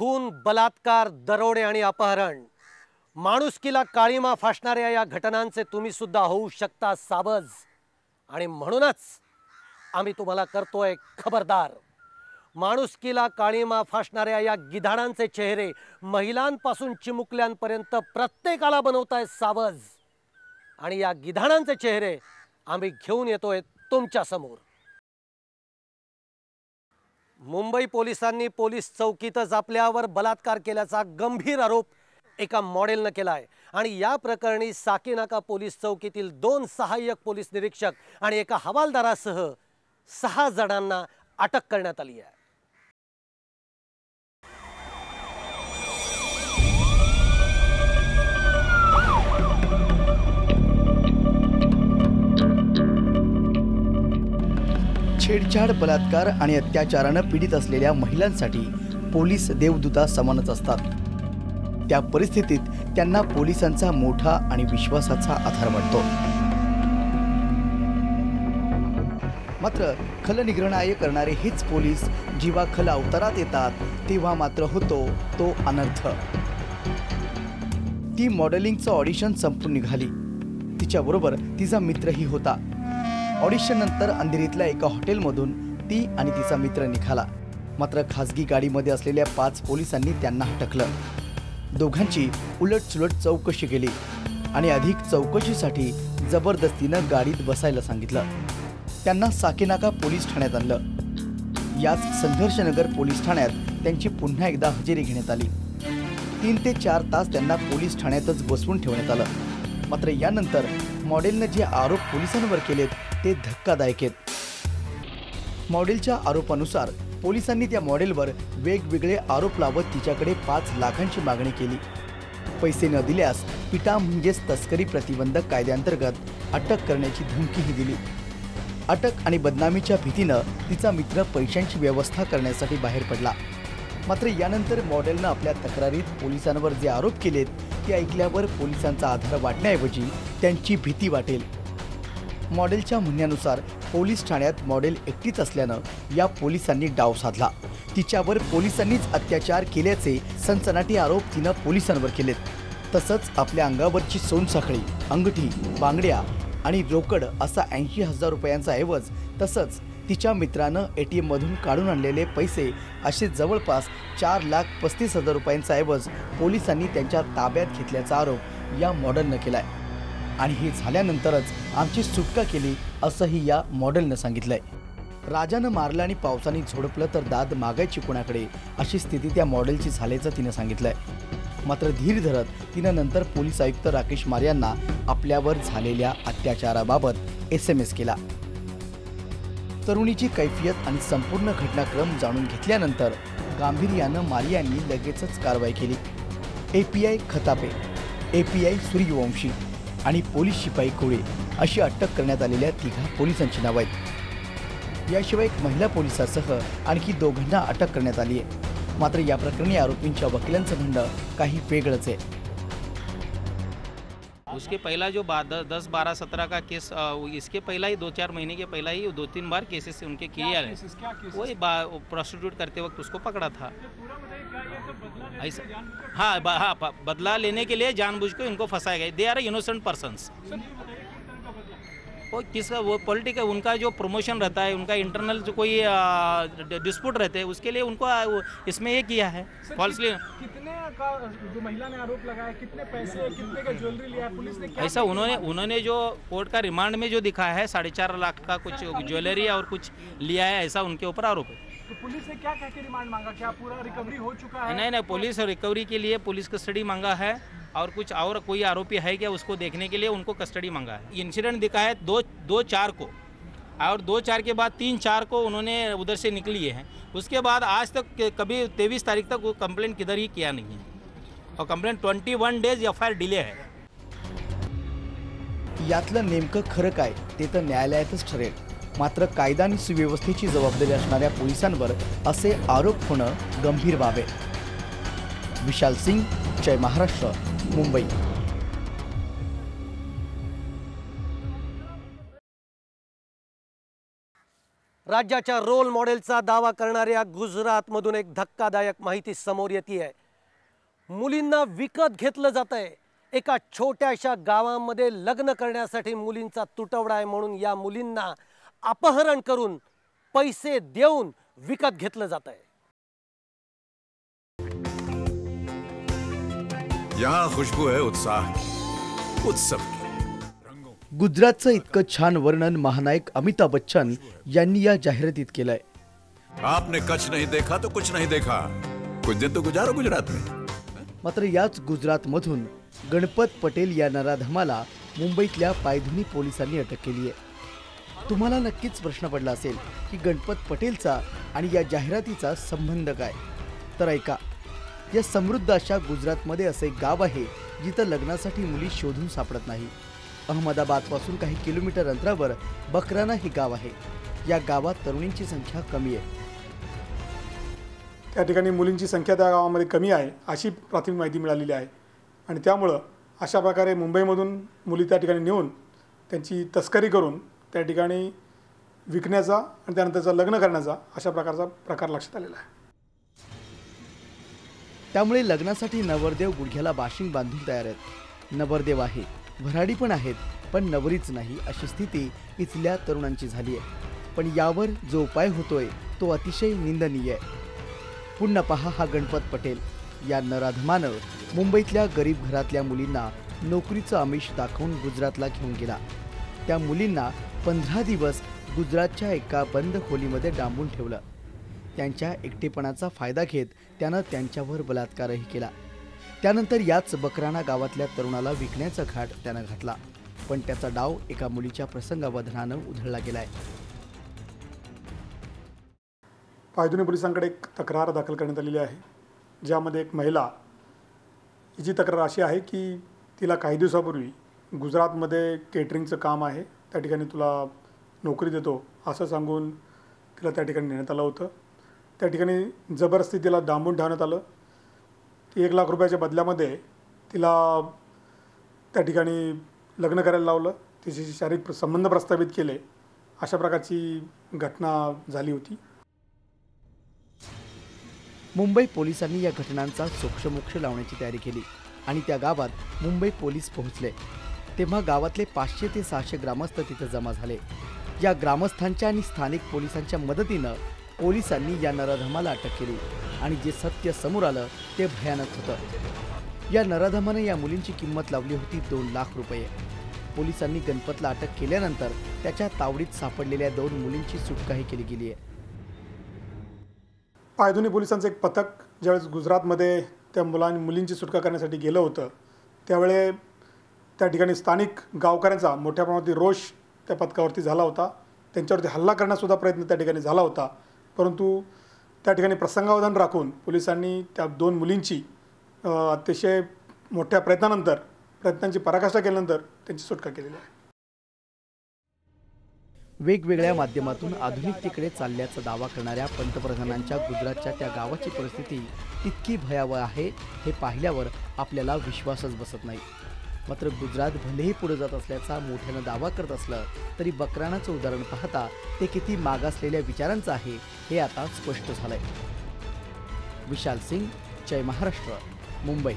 खून, बलात्कार, दरोडे आणि अपहरण, माणुसकीला काळीमा फासणाऱ्या या घटनांचे तुम्ही सुद्धा होऊ शकता सावध। आणि म्हणूनच आम्ही तुम्हाला करतोय खबरदार। माणुसकीला काळीमा फासणाऱ्या या गिधाडांचे चेहरे महिलांपासून चिमुकल्यांपर्यंत प्रत्येकाला बनवताय सावध। आणि या गिधाडांचे चेहरे आम्ही घेऊन येतोय तुमच्या समोर। मुंबई पोलिसांनी पोलीस चौकीतच आपल्यावर बलात्कार केल्याचा गंभीर आरोप एका मॉडेलने केलाय। आणि या प्रकरणी साकीनाका पोलीस चौकीतील 2 सहाय्यक पोलीस निरीक्षक आणि एका हवालदारासह 6 जणांना अटक करण्यात आली आहे। छेडछाड, बलात्कार आणि अत्याचाराने पीडित असलेल्या महिलांसाठी पोलीस देवदूता समानच असतात। त्या परिस्थितीत त्यांना पोलिसांचा मोठा आणि विश्वासाचा आधार वाटतो। मात्र खलनिग्रहणाय करणारे हेच पोलीस जेव्हा खल अवतारात येतात तेव्हा मात्र होतो तो अनर्थ। ती मॉडेलिंगचं ऑडिशन संपून निघाली। तिच्याबरोबर तिचा मित्रही होता। ऑडिशन नंतर अंधेरीतल्या एका हॉटेलमधून ती आणि तिचा मित्र निघाला। मात्र खासगी गाडीमध्ये असलेल्या 5 पोलिसांनी त्यांना हटकलं। दोघांची उलटसुलट चौकशी केली आणि अधिक चौकशीसाठी जबरदस्तीनं गाडीत बसायला सांगितलं। त्यांना साकीनाका पोलीस ठाण्यात आणलं। याच संघर्षनगर पोलीस ठाण्यात त्यांची पुन्हा एकदा हजेरी घेण्यात आली। 3 ते 4 तास त्यांना पोलीस ठाण्यातच बसवून ठेवण्यात आलं। मात्र यानंतर मॉडेलने जे आरोप पोलिसांवर केलेत ते धक्कादायक आहेत। मॉडेलच्या आरोपानुसार पोलिसांनी त्या मॉडेलवर वेगवेगळे आरोप लावत तिच्याकडे 5 लाखांची मागणी केली। पैसे न दिल्यास पिटा म्हणजेच तस्करी प्रतिबंधक कायद्याअंतर्गत अटक करण्याची धमकीही दिली। अटक आणि बदनामीच्या भीतीनं तिचा मित्र पैशांची व्यवस्था करण्यासाठी बाहेर पडला। मात्र यानंतर मॉडेलनं आपल्या तक्रारीत पोलिसांवर जे आरोप केलेत ते ऐकल्यावर पोलिसांचा आधार वाटण्याऐवजी त्यांची भीती वाटेल। मॉडेलच्या म्हणण्यानुसार पोलीस ठाण्यात मॉडेल एकटीच असल्यानं या पोलिसांनी डाव साधला। तिच्यावर पोलिसांनीच अत्याचार केल्याचे सनसनाटी आरोप तिनं पोलिसांवर केलेत। तसंच आपल्या अंगावरची सोनसाखळी, अंगठी, बांगड्या आणि रोकड असा 80,000 रुपयांचा ऐवज, तसंच तिच्या मित्रानं ATM मधून काढून आणलेले पैसे असे जवळपास 4,35,000 रुपयांचा ऐवज पोलिसांनी त्यांच्या ताब्यात घेतल्याचा आरोप या मॉडेलनं केलाय। आणि हे झाल्यानंतरच आमची सुटका केली असंही या मॉडेलनं सांगितलंय। राजानं मारलं आणि पावसाने झोडपलं तर दाद मागायची कोणाकडे अशी स्थिती त्या मॉडेलची झाल्याचं तिनं सांगितलंय। मात्र धीर धरत तिनं नंतर पोलीस आयुक्त राकेश मार यांना आपल्यावर झालेल्या अत्याचाराबाबत SMS केला। तरुणीची कैफियत आणि संपूर्ण घटनाक्रम जाणून घेतल्यानंतर गांभीर्यानं मार यांनी लगेचच कारवाई केली। API खतापे, API सूर्यवंशी आणि पोलीस शिपाई कोळे अशी अटक करण्यात आलेल्या 3 पोलिसांची नावं आहेत। याशिवाय एक महिला पोलिसासह आणखी 2 जणांना अटक करण्यात आली आहे। मात्र या प्रकरणी आरोपींच्या वकिलांचं म्हणणं काही वेगळंच आहे। उसके पहला जो 10, 12, 17 का केस, इसके पहला ही 2-4 महीने के पहला ही 2-3 बार केसेस उनके किए हैं। वही प्रोस्टिट्यूट करते वक्त उसको पकड़ा था ऐसा। हाँ, बदला लेने के लिए जानबूझ के इनको फंसाया गया। They are innocent persons. वो किसका वो पॉलिटिकल उनका जो प्रमोशन रहता है, उनका इंटरनल जो कोई डिस्प्यूट रहते हैं उसके लिए उनको इसमें ये किया है फॉल्सली। कितने का जो महिला ने आरोप लगाया, कितने पैसे, कितने का ज्वेलरी लिया पुलिस ने? ऐसा उन्होंने जो कोर्ट का रिमांड में जो दिखाया है 4.5 लाख का कुछ ज्वेलरी और कुछ लिया है, ऐसा उनके ऊपर आरोप है। तो पुलिस ने क्या कह के रिमांड मांगा? क्या पूरा रिकवरी हो चुका है? नहीं, पुलिस रिकवरी के लिए पुलिस कस्टडी मांगा है और कुछ और कोई आरोपी है क्या उसको देखने के लिए उनको कस्टडी मांगा है। इंसिडेंट दिखा है 2-4 को, और 2-4 के बाद 3-4 को उन्होंने उधर से निकली है। उसके बाद आज तक कभी 23 तारीख तक वो कंप्लेंट किधर ही किया नहीं है और कंप्लेंट 21 डेज FIR डिले है। यातलं नेमकं खरं काय ते तर न्यायालयातच ठरेल। मात्र कायदा आणि सुव्यवस्थेची जबाबदारी असणाऱ्या पोलिसांवर असे आरोप होणं गंभीर बाब आहे। विशाल सिंग, जय महाराष्ट्र, मुंबई। राज्याच्या रोल मॉडेलचा दावा करणाऱ्या गुजरातमधून एक धक्कादायक माहिती समोर येते. मुलींना विकत घेतलं जातंय. एका छोट्याशा गावामध्ये लग्न करण्यासाठी मुलींचा तुटवडा आहे म्हणून या मुलींना अपहरण करून पैसे देऊन विकत घेतलं जातंय. यहाँ खुशबू है उत्साह की, उत्सव की. गुजरातचं इतकं छान वर्णन महानायक अमिताभ बच्चन यांनी या जाहिरातीत केलंय. आपने कच्छ नहीं देखा तो कुछ नहीं देखा. कुछ दिन तो गुजारो गुजरात में. मात्र याच गुजरातमधून गणपत पटेल या नराधमाला मुंबईतल्या पायधुनी पोलिसांनी अटक केली आहे. तुम्हाला नक्कीच प्रश्न पडला असेल की गणपत पटेलचा आणि या जाहिरातीचा संबंध काय. तर ऐका, या समृद्ध अशा गुजरातमध्ये असे एक गाव आहे जिथं लग्नासाठी मुली शोधून सापडत नाही. अहमदाबादपासून काही किलोमीटर अंतरावर बकराना हे गाव आहे. या गावात तरुणींची संख्या कमी आहे. त्या ठिकाणी मुलींची संख्या त्या गावामध्ये कमी आहे अशी प्राथमिक माहिती मिळालेली आहे. आणि त्यामुळं अशा प्रकारे मुंबईमधून मुली त्या ठिकाणी नेऊन त्यांची तस्करी करून त्या ठिकाणी विकण्याचा आणि त्यानंतरचं लग्न करण्याचा अशा प्रकारचा प्रकार लक्षात आलेला आहे. त्यामुळे लग्नासाठी नवरदेव गुडघ्याला बाशिंग बांधून तयार आहेत. नवरदेव आहे, भराडी पण आहेत, पण नवरीच नाही अशी स्थिती इथल्या तरुणांची झाली आहे. पण यावर जो उपाय होतोय तो अतिशय निंदनीय आहे. पुन्हा पहा हा गणपत पटेल या नराधमानं मुंबईतल्या गरीब घरातल्या मुलींना नोकरीचं आमिष दाखवून गुजरातला घेऊन गेला. त्या मुलींना 15 दिवस गुजरातच्या एका बंद खोलीमध्ये डांबून ठेवलं. त्यांच्या एकटेपणाचा फायदा घेत त्यानं त्यांच्यावर बलात्कारही केला. त्यानंतर याच बकराना गावातल्या तरुणाला विकण्याचा घाट त्यानं घातला. पण त्याचा डाव एका मुलीच्या प्रसंगावधानानं उधळला गेलाय. पायधुनी पोलिसांकडे एक तक्रार दाखल करण्यात आलेली आहे, ज्यामध्ये एक महिला, हिची तक्रार अशी आहे की तिला काही दिवसापूर्वी गुजरातमध्ये केटरिंगचं काम आहे, त्या ठिकाणी तुला नोकरी देतो असं सांगून तिला त्या ठिकाणी नेण्यात आलं होतं. त्या ठिकाणी जबरदस्ती तिला डांबून ठेवण्यात आलं. 1 लाख रुपयाच्या बदल्यामध्ये तिला त्या ठिकाणी लग्न करायला लावलं, तिच्याशी शारीरिक संबंध प्रस्थापित केले. अशा प्रकारची घटना झाली होती. मुंबई पोलिसांनी या घटनांचा सोक्षमोक्ष लावण्याची तयारी केली आणि त्या गावात मुंबई पोलीस पोहोचले. तेव्हा गावातले 500 ते 600 ग्रामस्थ तिथे जमा झाले. या ग्रामस्थांच्या आणि स्थानिक पोलिसांच्या मदतीनं पोलिसांनी या नराधमाला अटक केली आणि जे सत्य समोर आलं ते भयानक होतं. या नराधमानं या मुलींची किंमत लावली होती 2 लाख रुपये. पोलिसांनी गणपतला अटक केल्यानंतर त्याच्या तावडीत सापडलेल्या 2 मुलींची सुटकाही केली गेली आहे. पायधुनी पोलिसांचं एक पथक ज्यावेळेस गुजरातमध्ये त्या मुलींची सुटका करण्यासाठी गेलं होतं, त्यावेळे त्या ठिकाणी स्थानिक गावकऱ्यांचा मोठ्या प्रमाणात रोष त्या पथकावरती झाला होता. त्यांच्यावरती हल्ला करण्यासुद्धा प्रयत्न त्या ठिकाणी झाला होता. परंतु त्या ठिकाणी प्रसंगावधान राखून पोलिसांनी त्या 2 मुलींची अतिशय मोठ्या प्रयत्नांची पराकाष्ठा केल्यानंतर त्यांची सुटका केलेली आहे. वेगवेगळ्या माध्यमातून आधुनिकतेकडे चालल्याचा दावा करणाऱ्या पंतप्रधानांच्या गुजरातच्या त्या गावाची परिस्थिती इतकी भयावह आहे हे पाहिल्यावर आपल्याला विश्वासच बसत नाही. मात्र गुजरात भलेही पुढे जात असल्याचा मोठ्यानं दावा करत असलं तरी बकरानाचं उदाहरण पाहता ते किती मागासलेल्या विचारांचं आहे हे आता स्पष्ट झालंय. विशाल सिंग, जय महाराष्ट्र, मुंबई.